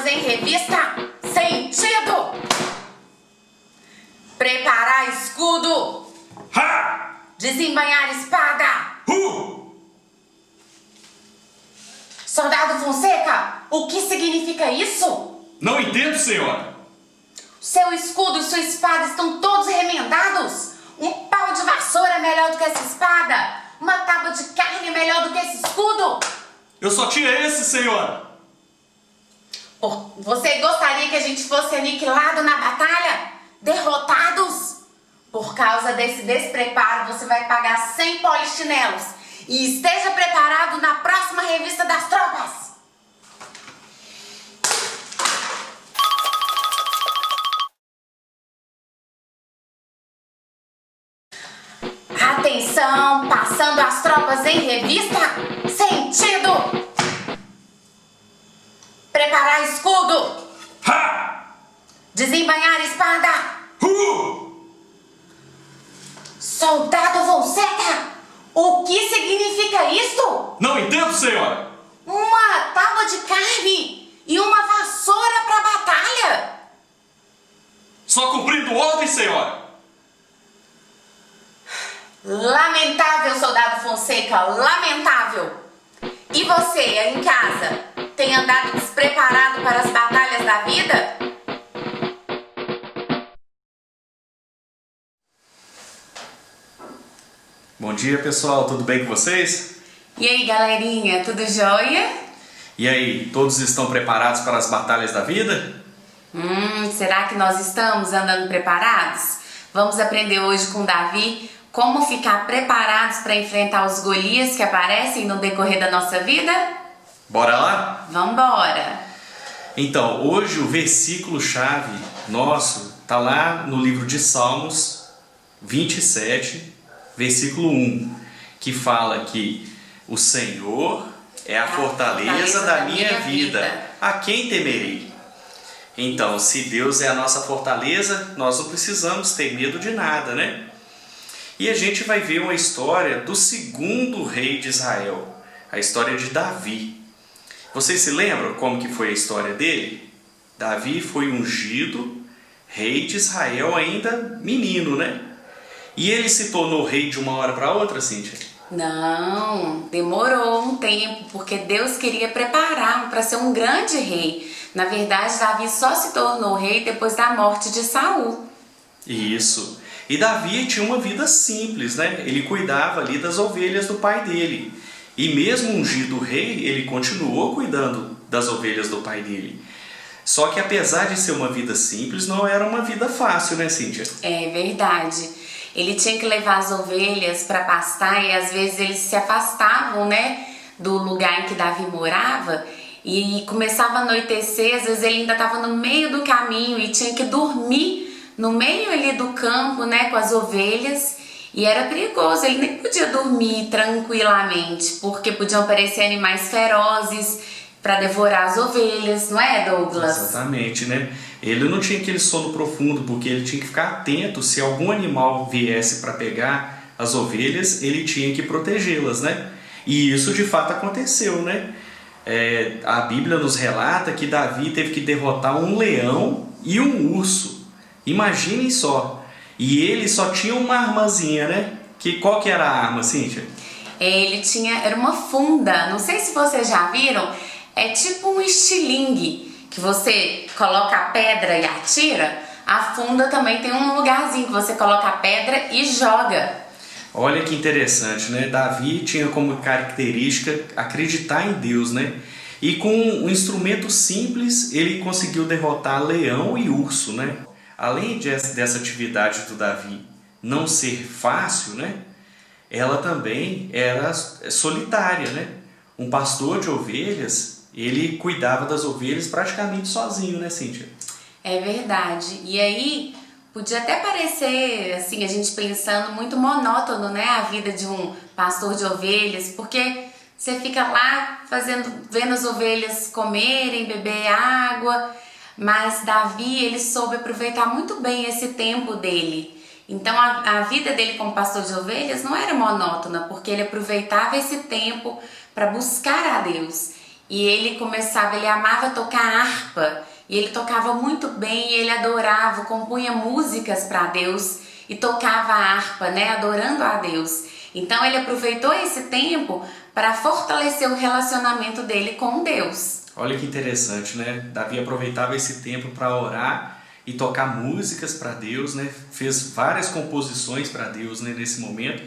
em revista, sentido. Preparar escudo. Ha! Desembainhar espada. Soldado Fonseca, o que significa isso? Não entendo, senhora. Seu escudo e sua espada estão todos remendados. Um pau de vassoura é melhor do que essa espada. Uma tábua de carne é melhor do que esse escudo. Eu só tinha esse, senhora. Você gostaria que a gente fosse aniquilado na batalha? Derrotados? Por causa desse despreparo, você vai pagar 100 polichinelos. E esteja preparado na próxima revista das tropas. Atenção, passando as tropas em revista, sentido. Preparar escudo. Ha! Desembainhar espada. Soldado Fonseca, o que significa isto? Não entendo, senhora. Uma tábua de carne e uma vassoura para a batalha. Só cumprindo ordem, senhora. Lamentável, soldado Fonseca, lamentável. E você, aí em casa, tem andado despreparado para as batalhas da vida? Bom dia, pessoal. Tudo bem com vocês? E aí, galerinha, tudo jóia? E aí, todos estão preparados para as batalhas da vida? Será que nós estamos andando preparados? Vamos aprender hoje com Davi como ficar preparados para enfrentar os Golias que aparecem no decorrer da nossa vida? Bora lá? Vambora! Então, hoje o versículo-chave nosso está lá no livro de Salmos 27, versículo 1, que fala que o Senhor é a fortaleza da minha vida. A quem temerei? Então, se Deus é a nossa fortaleza, nós não precisamos ter medo de nada, né? E a gente vai ver uma história do segundo rei de Israel, a história de Davi. Vocês se lembram como que foi a história dele? Davi foi ungido rei de Israel ainda menino, né? E ele se tornou rei de uma hora para outra, Cíntia? Não, demorou um tempo, porque Deus queria prepará-lo para ser um grande rei. Na verdade, Davi só se tornou rei depois da morte de Saul. Isso. E Davi tinha uma vida simples, né? Ele cuidava ali das ovelhas do pai dele. E mesmo ungido rei, ele continuou cuidando das ovelhas do pai dele. Só que apesar de ser uma vida simples, não era uma vida fácil, né, Cíntia? É verdade. Ele tinha que levar as ovelhas para pastar e às vezes eles se afastavam, né, do lugar em que Davi morava e começava a anoitecer, às vezes ele ainda estava no meio do caminho e tinha que dormir no meio ali do campo, né, com as ovelhas, e era perigoso, ele nem podia dormir tranquilamente, porque podiam aparecer animais ferozes para devorar as ovelhas, não é, Douglas? Exatamente, né? Ele não tinha aquele sono profundo, porque ele tinha que ficar atento, se algum animal viesse para pegar as ovelhas, ele tinha que protegê-las, né? E isso de fato aconteceu, né? A Bíblia nos relata que Davi teve que derrotar um leão e um urso. Imaginem só. E ele só tinha uma armazinha, né? Qual que era a arma, Cíntia? Ele tinha, era uma funda, não sei se vocês já viram, é tipo um estilingue, que você coloca a pedra e atira. A funda também tem um lugarzinho que você coloca a pedra e joga. Olha que interessante, né? Davi tinha como característica acreditar em Deus, né? E com um instrumento simples, ele conseguiu derrotar leão e urso, né? Além dessa atividade do Davi não ser fácil, né? Ela também era solitária, né? Um pastor de ovelhas, ele cuidava das ovelhas praticamente sozinho, né, Cíntia? É verdade. E aí, podia até parecer, assim, a gente pensando muito monótono, né? A vida de um pastor de ovelhas, porque você fica lá vendo as ovelhas comerem, beber água, mas Davi, ele soube aproveitar muito bem esse tempo dele. Então a vida dele como pastor de ovelhas não era monótona, porque ele aproveitava esse tempo para buscar a Deus. e ele amava tocar harpa, e ele tocava muito bem, e ele adorava, compunha músicas para Deus e tocava a harpa, né, adorando a Deus. Então ele aproveitou esse tempo para fortalecer o relacionamento dele com Deus. Olha que interessante, né? Davi aproveitava esse tempo para orar e tocar músicas para Deus, né? Fez várias composições para Deus, né, nesse momento.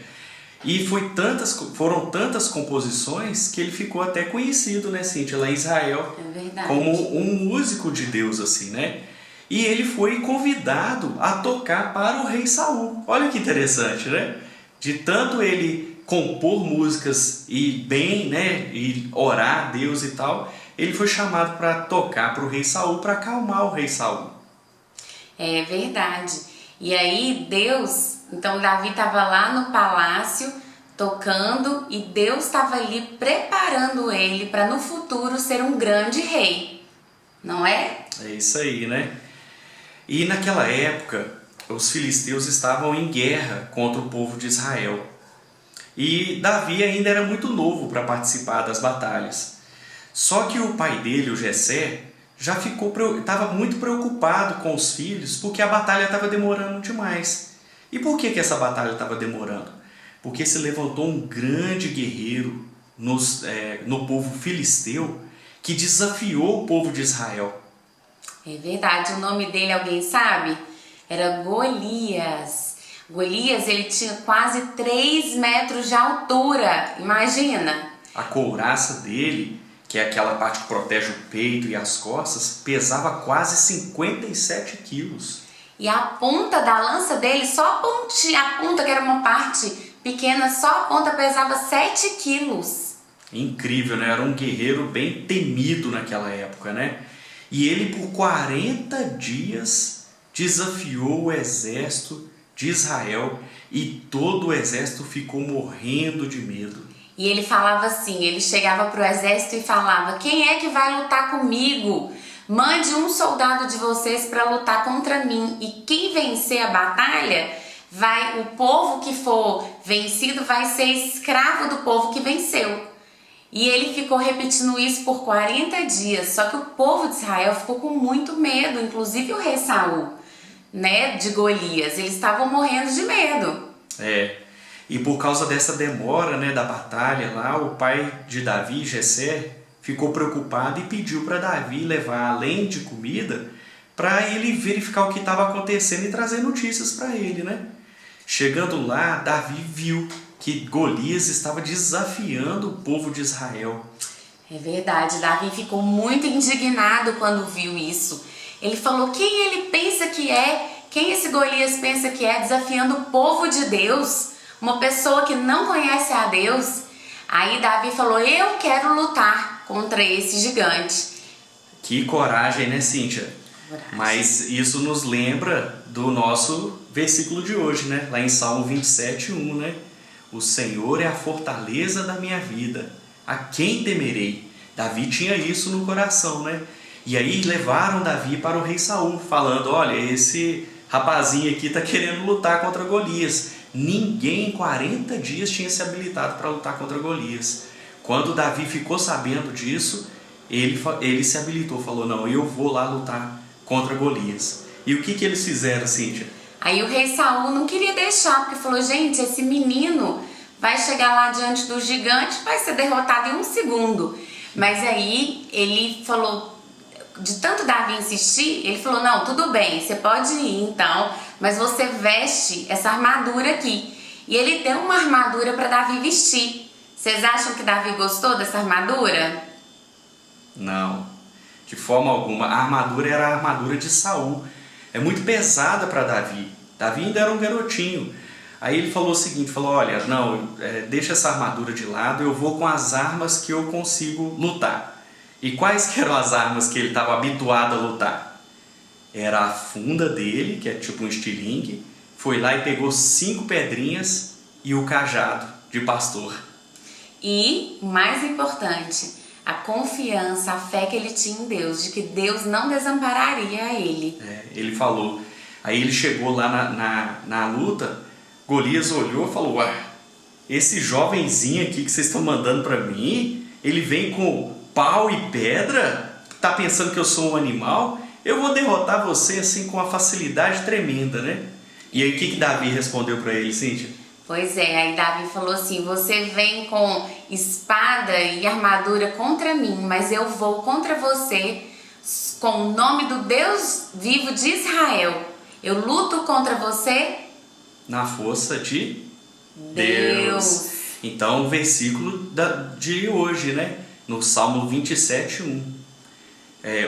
E foram tantas composições que ele ficou até conhecido, né, Cíntia, lá em Israel, como um músico de Deus, assim, né? E ele foi convidado a tocar para o rei Saul. Olha que interessante, né? De tanto ele compor músicas e bem, né, e orar a Deus e tal, ele foi chamado para tocar para o rei Saul, para acalmar o rei Saul. É verdade. E aí então Davi estava lá no palácio tocando e Deus estava ali preparando ele para no futuro ser um grande rei, não é? É isso aí, né? E naquela época, os filisteus estavam em guerra contra o povo de Israel. E Davi ainda era muito novo para participar das batalhas. Só que o pai dele, o Jessé, estava muito preocupado com os filhos porque a batalha estava demorando demais. E por que essa batalha estava demorando? Porque se levantou um grande guerreiro no povo filisteu que desafiou o povo de Israel. É verdade, o nome dele alguém sabe? Era Golias. Golias, ele tinha quase 3 metros de altura, imagina. A couraça dele, que é aquela parte que protege o peito e as costas, pesava quase 57 quilos. E a ponta da lança dele, só a ponta que era uma parte pequena, só a ponta pesava 7 quilos. Incrível, né? Era um guerreiro bem temido naquela época, né? E ele por 40 dias desafiou o exército de Israel e todo o exército ficou morrendo de medo. E ele falava assim, ele chegava para o exército e falava: quem é que vai lutar comigo? Mande um soldado de vocês para lutar contra mim, e quem vencer a batalha, o povo que for vencido vai ser escravo do povo que venceu. E ele ficou repetindo isso por 40 dias, só que o povo de Israel ficou com muito medo, inclusive o rei Saul, né, de Golias, eles estavam morrendo de medo. E por causa dessa demora, né, da batalha lá, o pai de Davi, Jessé, ficou preocupado e pediu para Davi levar, além de comida, para ele verificar o que estava acontecendo e trazer notícias para ele, né? Chegando lá, Davi viu que Golias estava desafiando o povo de Israel. É verdade, Davi ficou muito indignado quando viu isso. Ele falou: quem ele pensa que é? Quem esse Golias pensa que é, desafiando o povo de Deus? Uma pessoa que não conhece a Deus. Aí Davi falou: eu quero lutar contra esse gigante. Que coragem, né, Cíntia? Coragem. Mas isso nos lembra do nosso versículo de hoje, né? Lá em Salmo 27:1, né? O Senhor é a fortaleza da minha vida, a quem temerei? Davi tinha isso no coração, né? E aí levaram Davi para o rei Saul, falando: olha, esse rapazinho aqui está querendo lutar contra Golias. Ninguém em 40 dias tinha se habilitado para lutar contra Golias. Quando Davi ficou sabendo disso, ele se habilitou, falou: não, eu vou lá lutar contra Golias. E o que eles fizeram, Cíntia? Aí o rei Saul não queria deixar, porque falou: gente, esse menino vai chegar lá diante do gigante, vai ser derrotado em 1 segundo. Mas aí ele falou, de tanto Davi insistir, ele falou: não, tudo bem, você pode ir então, mas você veste essa armadura aqui. E ele deu uma armadura para Davi vestir. Vocês acham que Davi gostou dessa armadura? Não, de forma alguma. A armadura era a armadura de Saul. É muito pesada para Davi. Davi ainda era um garotinho. Aí ele falou o seguinte, olha, não, deixa essa armadura de lado, eu vou com as armas que eu consigo lutar. E quais que eram as armas que ele estava habituado a lutar? Era a funda dele, que é tipo um estilingue, foi lá e pegou 5 pedrinhas e o cajado de pastor. E, mais importante, a confiança, a fé que ele tinha em Deus, de que Deus não desampararia ele. Ele falou. Aí ele chegou lá na luta, Golias olhou e falou: ué, esse jovenzinho aqui que vocês estão mandando para mim, ele vem com pau e pedra? Tá pensando que eu sou um animal? Eu vou derrotar você assim com uma facilidade tremenda, né? E aí o que Davi respondeu para ele, Cíntia? Pois é, aí Davi falou assim: você vem com espada e armadura contra mim, mas eu vou contra você com o nome do Deus vivo de Israel. Eu luto contra você na força de Deus. Então, o versículo de hoje, né? No Salmo 27:1.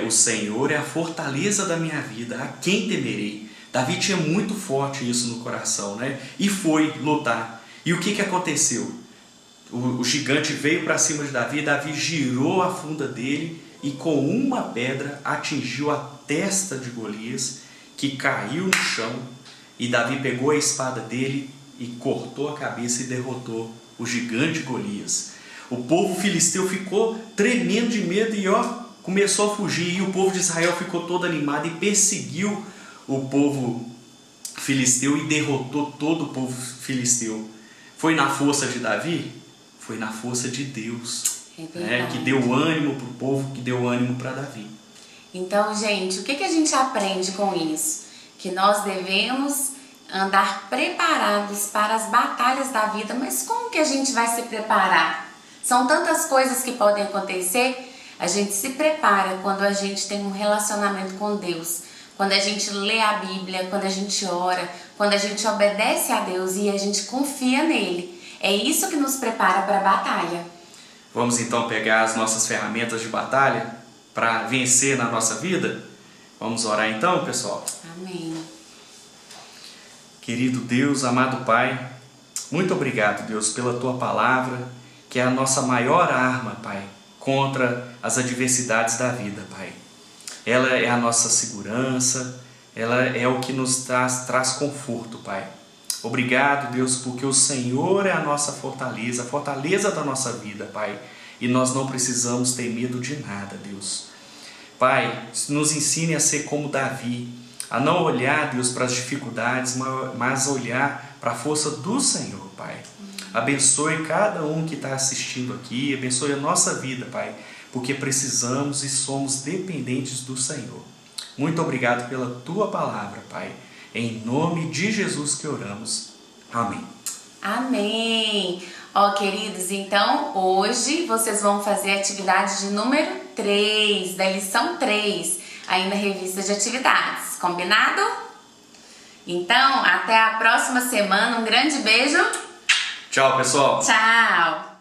O Senhor é a fortaleza da minha vida, a quem temerei? Davi tinha muito forte isso no coração, né? E foi lutar. E o que aconteceu? O gigante veio para cima de Davi, Davi girou a funda dele e com uma pedra atingiu a testa de Golias, que caiu no chão, e Davi pegou a espada dele e cortou a cabeça e derrotou o gigante Golias. O povo filisteu ficou tremendo de medo e começou a fugir, e o povo de Israel ficou todo animado e perseguiu o povo filisteu e derrotou todo o povo filisteu. Foi na força de Davi? Foi na força de Deus, que deu ânimo para o povo, que deu ânimo para Davi. Então, gente, o que a gente aprende com isso? Que nós devemos andar preparados para as batalhas da vida. Mas como que a gente vai se preparar? São tantas coisas que podem acontecer. A gente se prepara quando a gente tem um relacionamento com Deus, quando a gente lê a Bíblia, quando a gente ora, quando a gente obedece a Deus e a gente confia nele. É isso que nos prepara para a batalha. Vamos então pegar as nossas ferramentas de batalha para vencer na nossa vida? Vamos orar então, pessoal? Amém. Querido Deus, amado Pai, muito obrigado, Deus, pela Tua palavra, que é a nossa maior arma, Pai, contra as adversidades da vida, Pai. Ela é a nossa segurança, ela é o que nos traz conforto, Pai. Obrigado, Deus, porque o Senhor é a nossa fortaleza, a fortaleza da nossa vida, Pai. E nós não precisamos ter medo de nada, Deus. Pai, nos ensine a ser como Davi, a não olhar, Deus, para as dificuldades, mas olhar para a força do Senhor, Pai. Abençoe cada um que está assistindo aqui, abençoe a nossa vida, Pai, porque precisamos e somos dependentes do Senhor. Muito obrigado pela Tua palavra, Pai. Em nome de Jesus que oramos. Amém. Amém. Queridos, então hoje vocês vão fazer a atividade de número 3, da lição 3, aí na revista de atividades. Combinado? Então, até a próxima semana. Um grande beijo. Tchau, pessoal. Tchau.